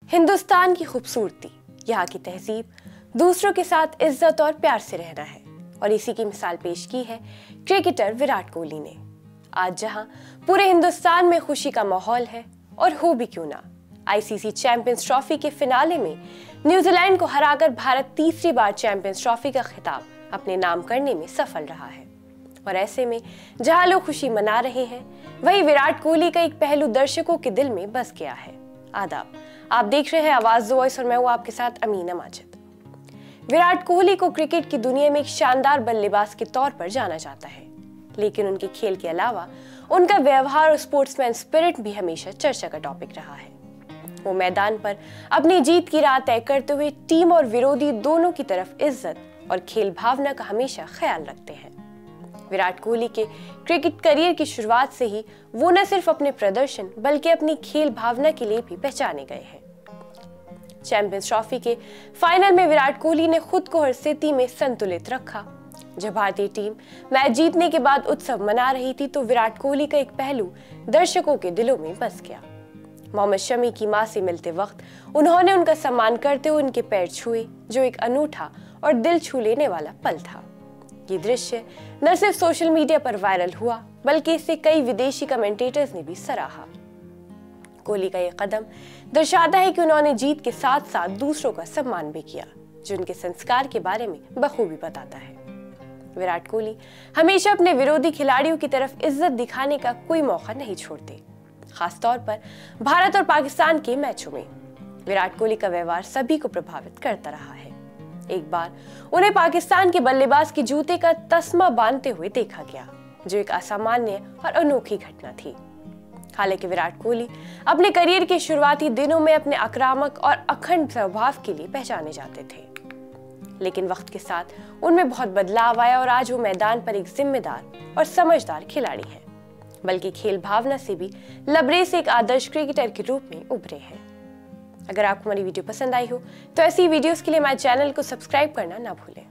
हिंदुस्तान की खूबसूरती, यहाँ की तहजीब, दूसरों के साथ इज्जत और प्यार से रहना है और इसी की मिसाल पेश की है क्रिकेटर विराट कोहली ने। आज जहां पूरे हिंदुस्तान में खुशी का माहौल है और हो भी क्यों ना, आईसीसी चैंपियंस ट्रॉफी के फिनाले में न्यूजीलैंड को हराकर भारत तीसरी बार चैंपियंस ट्रॉफी का खिताब अपने नाम करने में सफल रहा है। और ऐसे में जहां लोग खुशी मना रहे हैं, वहीं विराट कोहली का एक पहलू दर्शकों के दिल में बस गया है। आदाब, आप देख रहे हैं आवाज वॉइस और मैं हूं आपके साथ अमीना माजिद। विराट कोहली को क्रिकेट की दुनिया में एक शानदार बल्लेबाज के तौर पर जाना जाता है, लेकिन उनके खेल के अलावा उनका व्यवहार और स्पोर्ट्समैन स्पिरिट भी हमेशा चर्चा का टॉपिक रहा है। वो मैदान पर अपनी जीत की राह तय करते हुए टीम और विरोधी दोनों की तरफ इज्जत और खेल भावना का हमेशा ख्याल रखते हैं। विराट कोहली के क्रिकेट करियर की शुरुआत से ही वो न सिर्फ अपने प्रदर्शन बल्कि अपनी खेल भावना के लिए भी पहचाने गए हैं। चैंपियंस ट्रॉफी के फाइनल में विराट कोहली ने खुद को हर स्थिति में संतुलित रखा। जब भारतीय टीम मैच जीतने के बाद उत्सव मना रही थी तो विराट कोहली का एक पहलू दर्शकों के दिलों में बस गया। मोहम्मद शमी की मां से मिलते वक्त उन्होंने उनका सम्मान करते हुए उनके पैर छुए, जो एक अनूठा और दिल छू लेने वाला पल था। ये दृश्य न सिर्फ सोशल मीडिया पर वायरल हुआ बल्कि इसे कई विदेशी कमेंटेटर्स ने भी सराहा। कोहली का यह कदम दर्शाता है कि उन्होंने जीत के साथ साथ दूसरों का सम्मान भी किया, जो उनके संस्कार के बारे में बखूबी बताता है। विराट कोहली हमेशा अपने विरोधी खिलाड़ियों की तरफ इज्जत दिखाने का कोई मौका नहीं छोड़ते, खासतौर पर भारत और पाकिस्तान के मैचों में। विराट कोहली का व्यवहार सभी को प्रभावित करता रहा है। एक बार उन्हें पाकिस्तान के बल्लेबाज के जूते का तस्मा बांधते हुए देखा गया, जो एक असामान्य और अनोखी घटना थी। हालांकि विराट कोहली अपने करियर के शुरुआती दिनों में अपने आक्रामक और अखंड स्वभाव के लिए पहचाने जाते थे, लेकिन वक्त के साथ उनमें बहुत बदलाव आया और आज वो मैदान पर एक जिम्मेदार और समझदार खिलाड़ी हैं, बल्कि खेल भावना से भी लबरेज एक आदर्श क्रिकेटर के रूप में उभरे हैं। अगर आपको हमारी वीडियो पसंद आई हो तो ऐसी वीडियोस के लिए हमारे चैनल को सब्सक्राइब करना ना भूलें।